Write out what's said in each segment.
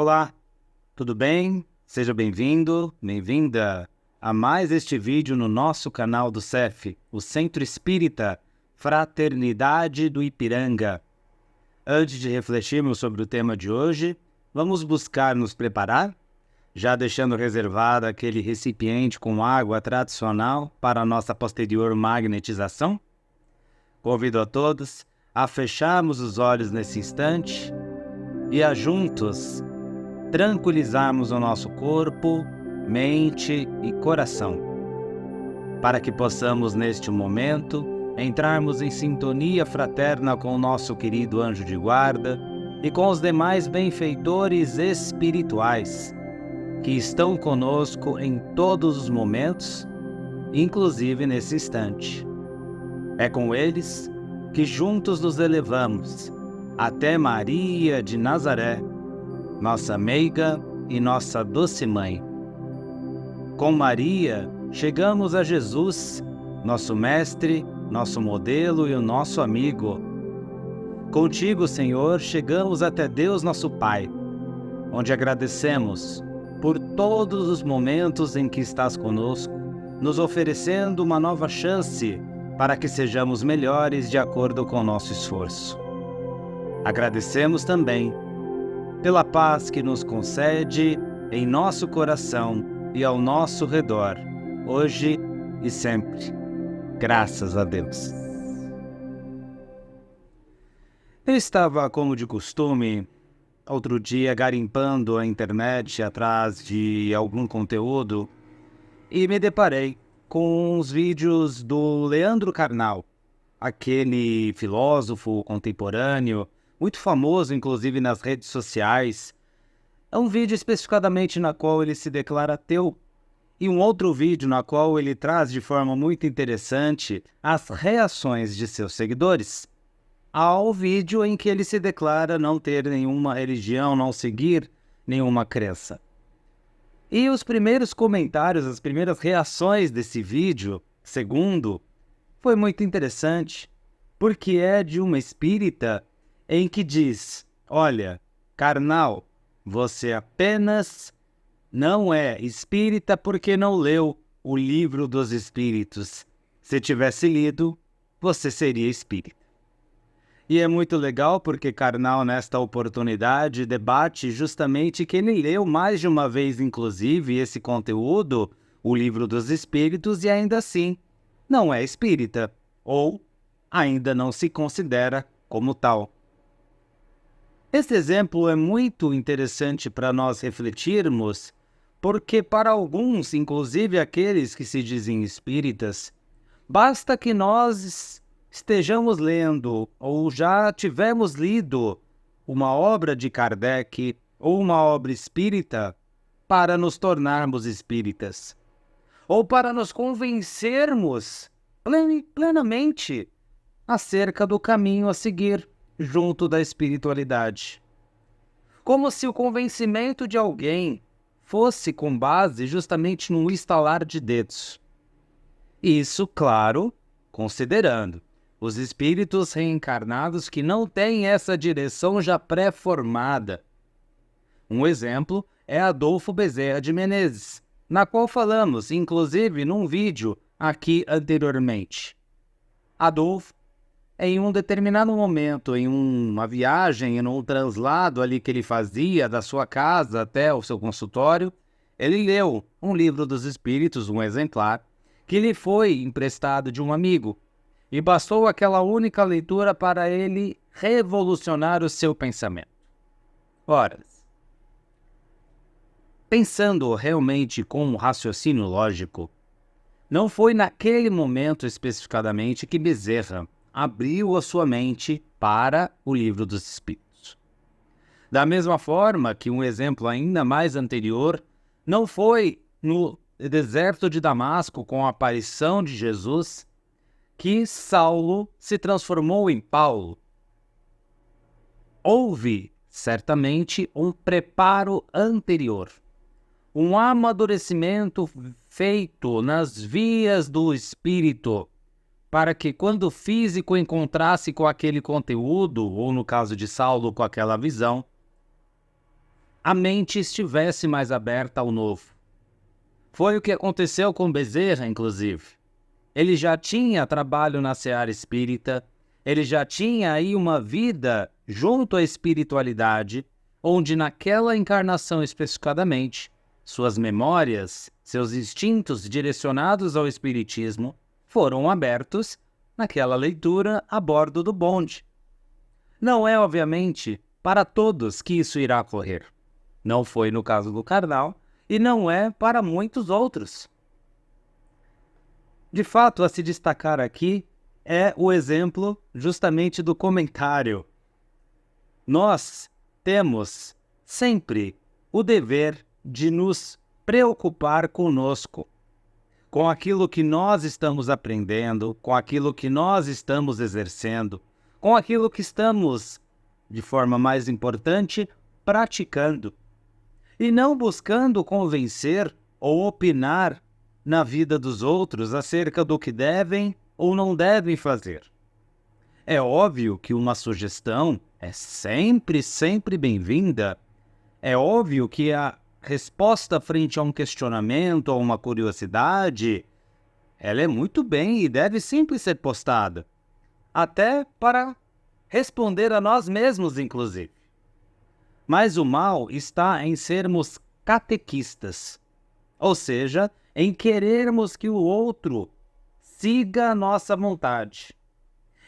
Olá, tudo bem? Seja bem-vindo, bem-vinda a mais este vídeo no nosso canal do CEF, o Centro Espírita Fraternidade do Ipiranga. Antes de refletirmos sobre o tema de hoje, vamos buscar nos preparar, já deixando reservado aquele recipiente com água tradicional para a nossa posterior magnetização? Convido a todos a fecharmos os olhos nesse instante e a juntos tranquilizarmos o nosso corpo, mente e coração, para que possamos neste momento entrarmos em sintonia fraterna com o nosso querido anjo de guarda e com os demais benfeitores espirituais que estão conosco em todos os momentos, inclusive nesse instante. É com eles que juntos nos elevamos até Maria de Nazaré, nossa meiga e nossa doce mãe. Com Maria, chegamos a Jesus, nosso mestre, nosso modelo e o nosso amigo. Contigo, Senhor, chegamos até Deus nosso Pai, onde agradecemos por todos os momentos em que estás conosco, nos oferecendo uma nova chance para que sejamos melhores de acordo com o nosso esforço. Agradecemos também pela paz que nos concede em nosso coração e ao nosso redor, hoje e sempre. Graças a Deus. Eu estava, como de costume, outro dia garimpando a internet atrás de algum conteúdo e me deparei com uns vídeos do Leandro Carnal, aquele filósofo contemporâneo, muito famoso, inclusive, nas redes sociais. É um vídeo especificadamente na qual ele se declara ateu, e um outro vídeo na qual ele traz de forma muito interessante as reações de seus seguidores ao vídeo em que ele se declara não ter nenhuma religião, não seguir nenhuma crença. E os primeiros comentários, as primeiras reações desse vídeo, segundo, foi muito interessante, porque é de uma espírita em que diz: olha, carnal, você apenas não é espírita porque não leu o livro dos espíritos. Se tivesse lido, você seria espírita. E é muito legal porque Karnal, nesta oportunidade, debate justamente que ele leu mais de uma vez, inclusive, esse conteúdo, o livro dos espíritos, e ainda assim não é espírita, ou ainda não se considera como tal. Esse exemplo é muito interessante para nós refletirmos, porque para alguns, inclusive aqueles que se dizem espíritas, basta que nós estejamos lendo ou já tivemos lido uma obra de Kardec ou uma obra espírita para nos tornarmos espíritas, ou para nos convencermos plenamente acerca do caminho a seguir junto da espiritualidade. Como se o convencimento de alguém fosse com base justamente num estalar de dedos. Isso, claro, considerando os espíritos reencarnados que não têm essa direção já pré-formada. Um exemplo é Adolfo Bezerra de Menezes, na qual falamos, inclusive, num vídeo aqui anteriormente. Adolfo, em um determinado momento, em uma viagem, em um translado ali que ele fazia da sua casa até o seu consultório, ele leu um livro dos espíritos, um exemplar, que lhe foi emprestado de um amigo, e bastou aquela única leitura para ele revolucionar o seu pensamento. Ora, pensando realmente com um raciocínio lógico, não foi naquele momento especificadamente que Bezerra abriu a sua mente para o livro dos espíritos. Da mesma forma que um exemplo ainda mais anterior, não foi no deserto de Damasco, com a aparição de Jesus, que Saulo se transformou em Paulo. Houve, certamente, um preparo anterior, um amadurecimento feito nas vias do espírito, para que quando o físico encontrasse com aquele conteúdo, ou no caso de Saulo, com aquela visão, a mente estivesse mais aberta ao novo. Foi o que aconteceu com Bezerra, inclusive. Ele já tinha trabalho na seara espírita, ele já tinha aí uma vida junto à espiritualidade, onde naquela encarnação especificadamente, suas memórias, seus instintos direcionados ao espiritismo foram abertos naquela leitura a bordo do bonde. Não é, obviamente, para todos que isso irá ocorrer. Não foi no caso do Karnal e não é para muitos outros. De fato, a se destacar aqui é o exemplo justamente do comentário. Nós temos sempre o dever de nos preocupar conosco, com aquilo que nós estamos aprendendo, com aquilo que nós estamos exercendo, com aquilo que estamos, de forma mais importante, praticando. E não buscando convencer ou opinar na vida dos outros acerca do que devem ou não devem fazer. É óbvio que uma sugestão é sempre bem-vinda. É óbvio que a resposta frente a um questionamento ou uma curiosidade, ela é muito bem e deve sempre ser postada. Até para responder a nós mesmos, inclusive. Mas o mal está em sermos catequistas, ou seja, em querermos que o outro siga a nossa vontade,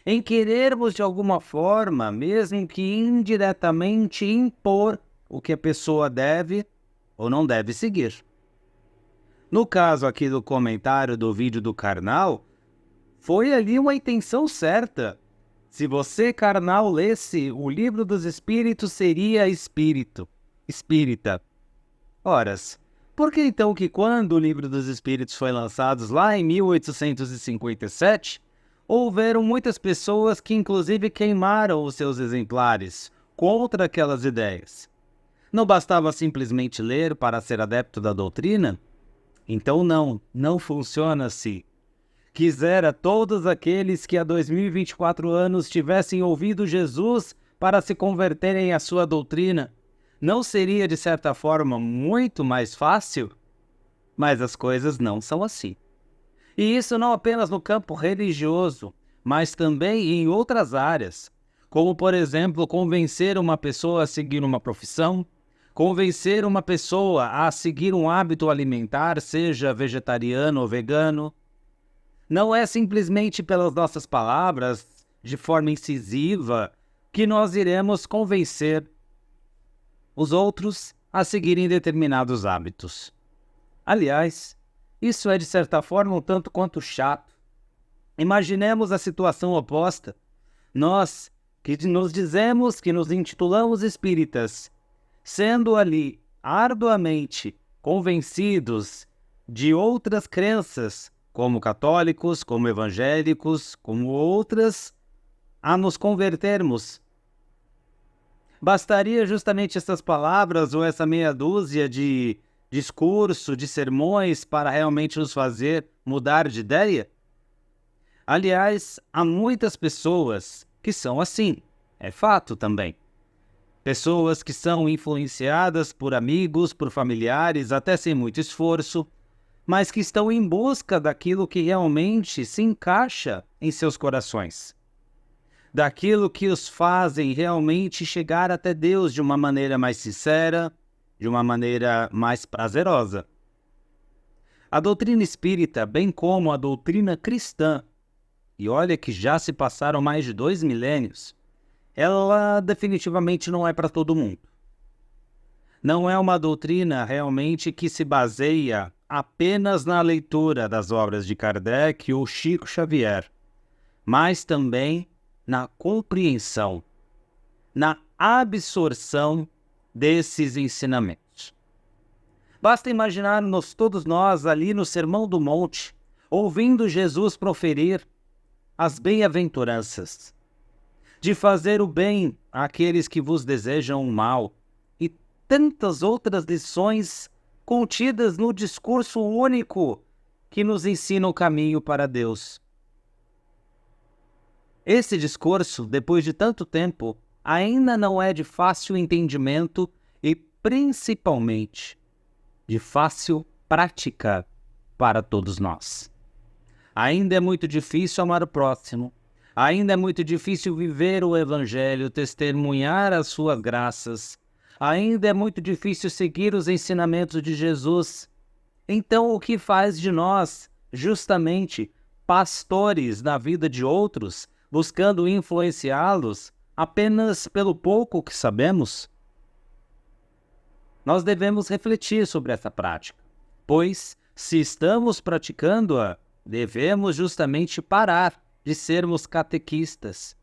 em querermos de alguma forma, mesmo que indiretamente, impor o que a pessoa deve ou não deve seguir. No caso aqui do comentário do vídeo do Karnal, foi ali uma intenção certa. Se você, Karnal, lesse o Livro dos Espíritos, seria espírita. Horas, por que então que quando o Livro dos Espíritos foi lançado lá em 1857, houveram muitas pessoas que inclusive queimaram os seus exemplares contra aquelas ideias? Não bastava simplesmente ler para ser adepto da doutrina? Então não funciona assim. Quisera todos aqueles que há 2024 anos tivessem ouvido Jesus para se converterem à sua doutrina. Não seria, de certa forma, muito mais fácil? Mas as coisas não são assim. E isso não apenas no campo religioso, mas também em outras áreas, como, por exemplo, convencer uma pessoa a seguir uma profissão, convencer uma pessoa a seguir um hábito alimentar, seja vegetariano ou vegano. Não é simplesmente pelas nossas palavras, de forma incisiva, que nós iremos convencer os outros a seguirem determinados hábitos. Aliás, isso é de certa forma um tanto quanto chato. Imaginemos a situação oposta. Nós, que nos dizemos que nos intitulamos espíritas, sendo ali arduamente convencidos de outras crenças, como católicos, como evangélicos, como outras, a nos convertermos. Bastaria justamente essas palavras ou essa meia dúzia de discurso, de sermões para realmente nos fazer mudar de ideia? Aliás, há muitas pessoas que são assim, é fato também. Pessoas que são influenciadas por amigos, por familiares, até sem muito esforço, mas que estão em busca daquilo que realmente se encaixa em seus corações. Daquilo que os fazem realmente chegar até Deus de uma maneira mais sincera, de uma maneira mais prazerosa. A doutrina espírita, bem como a doutrina cristã, e olha que já se passaram mais de 2 milênios, ela definitivamente não é para todo mundo. Não é uma doutrina realmente que se baseia apenas na leitura das obras de Kardec ou Chico Xavier, mas também na compreensão, na absorção desses ensinamentos. Basta imaginar-nos todos nós ali no Sermão do Monte, ouvindo Jesus proferir as bem-aventuranças, de fazer o bem àqueles que vos desejam o mal, e tantas outras lições contidas no discurso único que nos ensina o caminho para Deus. Esse discurso, depois de tanto tempo, ainda não é de fácil entendimento e principalmente de fácil prática para todos nós. Ainda é muito difícil amar o próximo. Ainda é muito difícil viver o Evangelho, testemunhar as suas graças. Ainda é muito difícil seguir os ensinamentos de Jesus. Então, o que faz de nós, justamente, pastores na vida de outros, buscando influenciá-los apenas pelo pouco que sabemos? Nós devemos refletir sobre essa prática, pois, se estamos praticando-a, devemos justamente parar de sermos catequistas.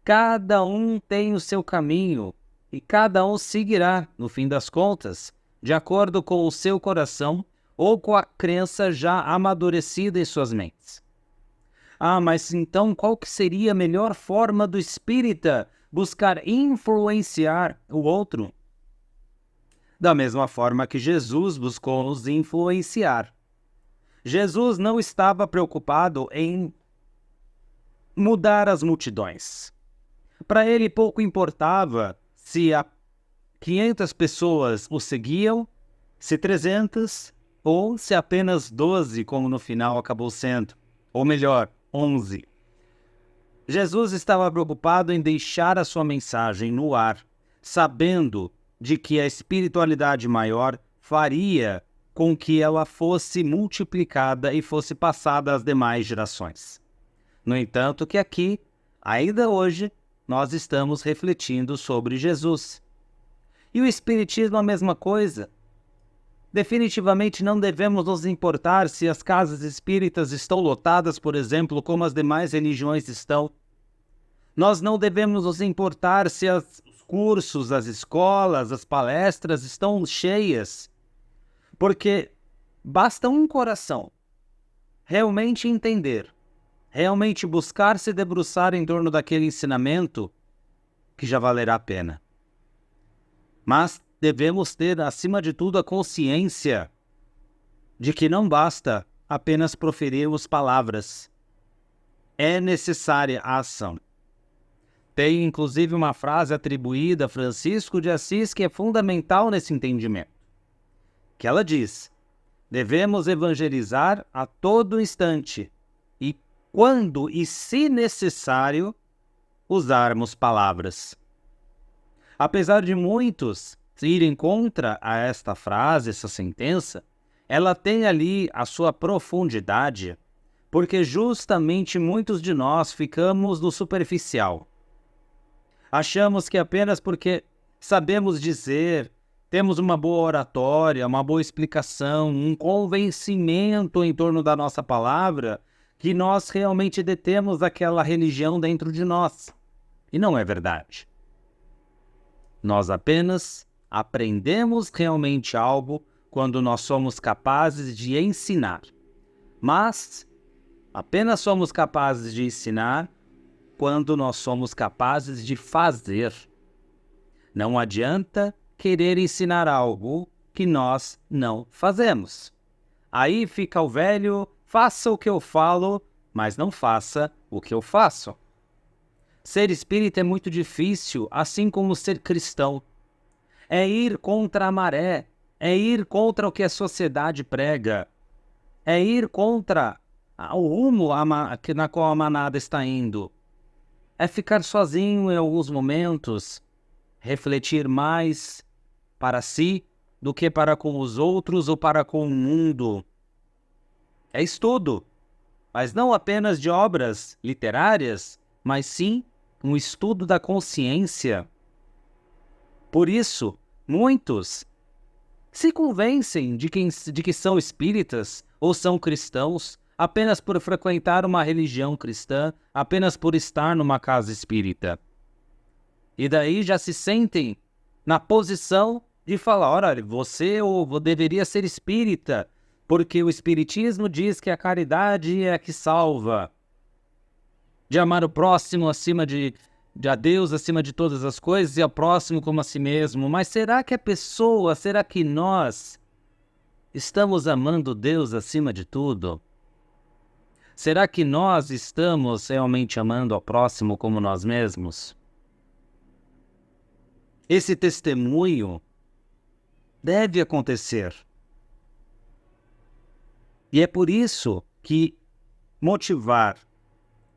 Cada um tem o seu caminho e cada um seguirá, no fim das contas, de acordo com o seu coração ou com a crença já amadurecida em suas mentes. Mas então qual que seria a melhor forma do espírita buscar influenciar o outro? Da mesma forma que Jesus buscou nos influenciar. Jesus não estava preocupado em mudar as multidões. Para ele pouco importava se 500 pessoas o seguiam, se 300 ou se apenas 12, como no final acabou sendo, ou melhor, 11. Jesus estava preocupado em deixar a sua mensagem no ar, sabendo de que a espiritualidade maior faria com que ela fosse multiplicada e fosse passada às demais gerações. No entanto, que aqui, ainda hoje, nós estamos refletindo sobre Jesus. E o Espiritismo é a mesma coisa. Definitivamente não devemos nos importar se as casas espíritas estão lotadas, por exemplo, como as demais religiões estão. Nós não devemos nos importar se os cursos, as escolas, as palestras estão cheias, porque basta um coração realmente entender, realmente buscar se debruçar em torno daquele ensinamento, que já valerá a pena. Mas devemos ter, acima de tudo, a consciência de que não basta apenas proferirmos palavras. É necessária a ação. Tem, inclusive, uma frase atribuída a Francisco de Assis que é fundamental nesse entendimento. Que ela diz: devemos evangelizar a todo instante e, quando e se necessário, usarmos palavras. Apesar de muitos irem contra a esta frase, essa sentença, ela tem ali a sua profundidade, porque justamente muitos de nós ficamos no superficial. Achamos que apenas porque sabemos dizer, temos uma boa oratória, uma boa explicação, um convencimento em torno da nossa palavra, que nós realmente detemos aquela religião dentro de nós. E não é verdade. Nós apenas aprendemos realmente algo quando nós somos capazes de ensinar. Mas apenas somos capazes de ensinar quando nós somos capazes de fazer. Não adianta querer ensinar algo que nós não fazemos. Aí fica o velho, faça o que eu falo, mas não faça o que eu faço. Ser espírita é muito difícil, assim como ser cristão. É ir contra a maré, é ir contra o que a sociedade prega, é ir contra o rumo na qual a manada está indo. É ficar sozinho em alguns momentos, refletir mais para si do que para com os outros ou para com o mundo. É estudo, mas não apenas de obras literárias, mas sim um estudo da consciência. Por isso, muitos se convencem de que são espíritas ou são cristãos apenas por frequentar uma religião cristã, apenas por estar numa casa espírita. E daí já se sentem na posição de falar: olha, você deveria ser espírita, porque o espiritismo diz que a caridade é a que salva. De amar o próximo acima de a Deus acima de todas as coisas e ao próximo como a si mesmo. Mas será que nós estamos amando Deus acima de tudo? Será que nós estamos realmente amando ao próximo como nós mesmos? Esse testemunho deve acontecer. E é por isso que motivar,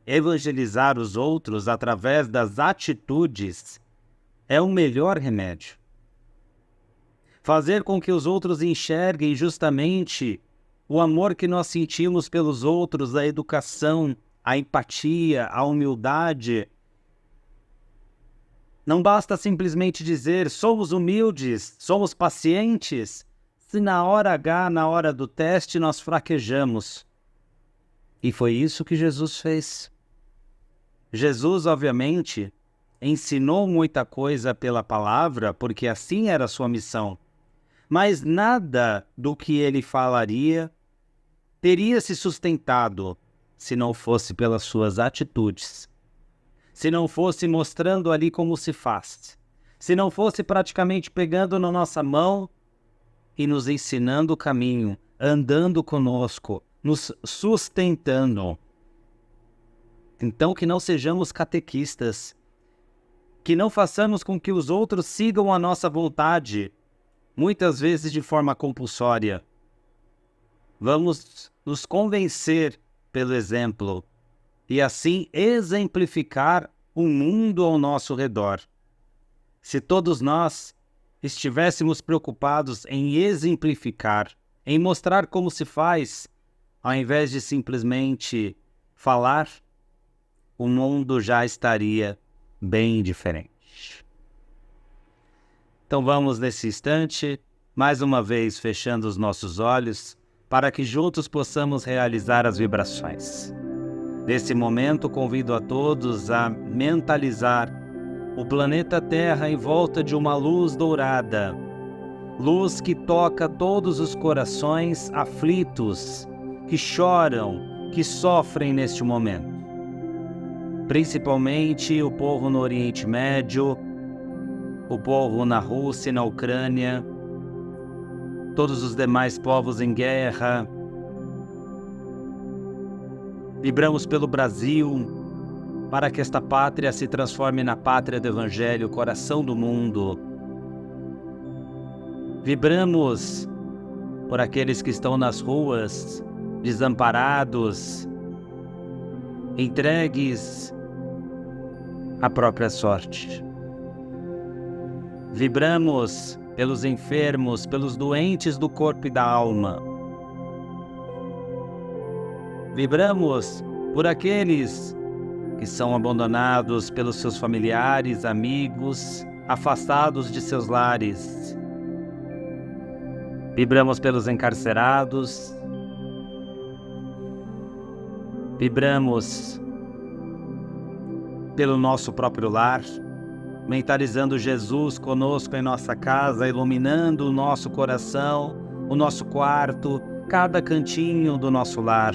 evangelizar os outros através das atitudes é o melhor remédio. Fazer com que os outros enxerguem justamente o amor que nós sentimos pelos outros, a educação, a empatia, a humildade. Não basta simplesmente dizer somos humildes, somos pacientes, se na hora H, na hora do teste, nós fraquejamos. E foi isso que Jesus fez. Jesus, obviamente, ensinou muita coisa pela palavra, porque assim era a sua missão. Mas nada do que ele falaria teria se sustentado se não fosse pelas suas atitudes, se não fosse mostrando ali como se faz, se não fosse praticamente pegando na nossa mão e nos ensinando o caminho, andando conosco, nos sustentando. Então que não sejamos catequistas, que não façamos com que os outros sigam a nossa vontade, muitas vezes de forma compulsória. Vamos nos convencer pelo exemplo e assim exemplificar o mundo ao nosso redor. Se todos nós estivéssemos preocupados em exemplificar, em mostrar como se faz, ao invés de simplesmente falar, o mundo já estaria bem diferente. Então vamos nesse instante, mais uma vez fechando os nossos olhos, para que juntos possamos realizar as vibrações. Nesse momento, convido a todos a mentalizar o planeta Terra em volta de uma luz dourada, luz que toca todos os corações aflitos, que choram, que sofrem neste momento. Principalmente o povo no Oriente Médio, o povo na Rússia e na Ucrânia, todos os demais povos em guerra. Vibramos pelo Brasil, para que esta pátria se transforme na pátria do Evangelho, coração do mundo. Vibramos por aqueles que estão nas ruas, desamparados, entregues à própria sorte. Vibramos pelos enfermos, pelos doentes do corpo e da alma. Vibramos por aqueles que são abandonados pelos seus familiares, amigos, afastados de seus lares. Vibramos pelos encarcerados. Vibramos pelo nosso próprio lar, mentalizando Jesus conosco em nossa casa, iluminando o nosso coração, o nosso quarto, cada cantinho do nosso lar.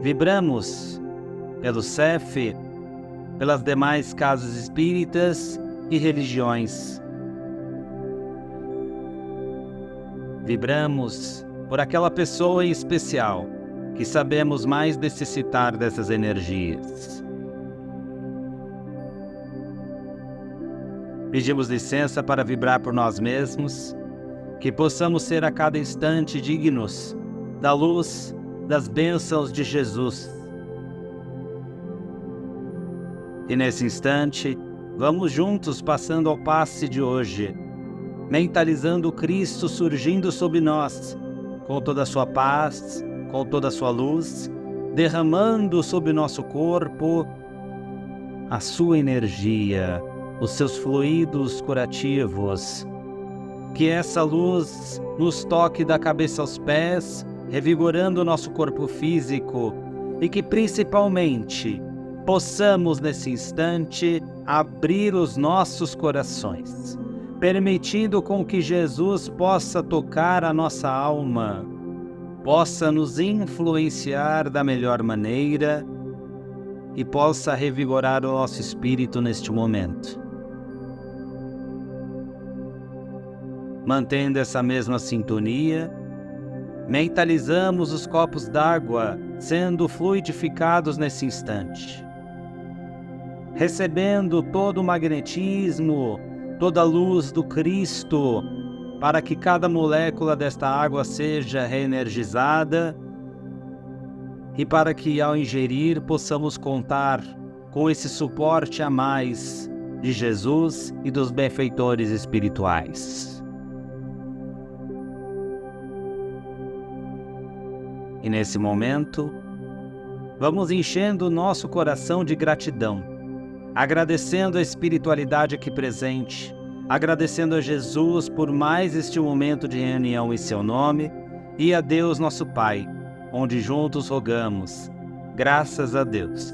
Vibramos pelo CEF, pelas demais casas espíritas e religiões. Vibramos por aquela pessoa em especial que sabemos mais necessitar dessas energias. Pedimos licença para vibrar por nós mesmos, que possamos ser a cada instante dignos da luz, das bênçãos de Jesus. E nesse instante, vamos juntos passando ao passe de hoje, mentalizando Cristo surgindo sobre nós, com toda a sua paz, com toda a sua luz, derramando sobre nosso corpo a sua energia, os seus fluidos curativos. Que essa luz nos toque da cabeça aos pés, revigorando o nosso corpo físico, e que principalmente possamos nesse instante abrir os nossos corações, permitindo com que Jesus possa tocar a nossa alma, possa nos influenciar da melhor maneira e possa revigorar o nosso espírito neste momento. Mantendo essa mesma sintonia, mentalizamos os copos d'água sendo fluidificados nesse instante, recebendo todo o magnetismo, toda a luz do Cristo, para que cada molécula desta água seja reenergizada e para que, ao ingerir, possamos contar com esse suporte a mais de Jesus e dos benfeitores espirituais. E nesse momento, vamos enchendo o nosso coração de gratidão, agradecendo a espiritualidade aqui presente, agradecendo a Jesus por mais este momento de reunião em seu nome e a Deus nosso Pai, onde juntos rogamos. Graças a Deus.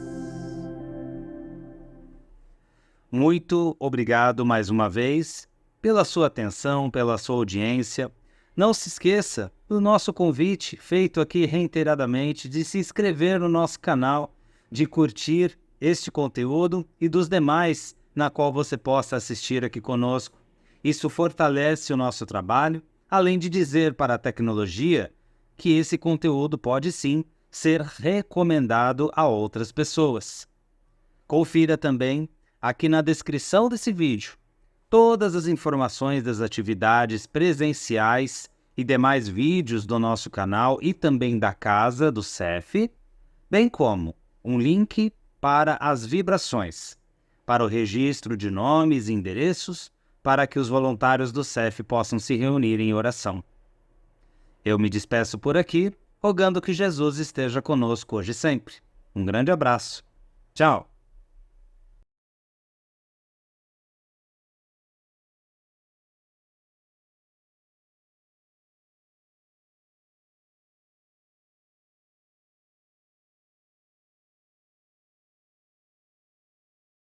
Muito obrigado mais uma vez pela sua atenção, pela sua audiência. Não se esqueça do nosso convite, feito aqui reiteradamente, de se inscrever no nosso canal, de curtir este conteúdo e dos demais na qual você possa assistir aqui conosco. Isso fortalece o nosso trabalho, além de dizer para a tecnologia que esse conteúdo pode sim ser recomendado a outras pessoas. Confira também aqui na descrição desse vídeo todas as informações das atividades presenciais e demais vídeos do nosso canal e também da casa do CEF, bem como um link para as vibrações, para o registro de nomes e endereços, para que os voluntários do CEF possam se reunir em oração. Eu me despeço por aqui, rogando que Jesus esteja conosco hoje e sempre. Um grande abraço. Tchau!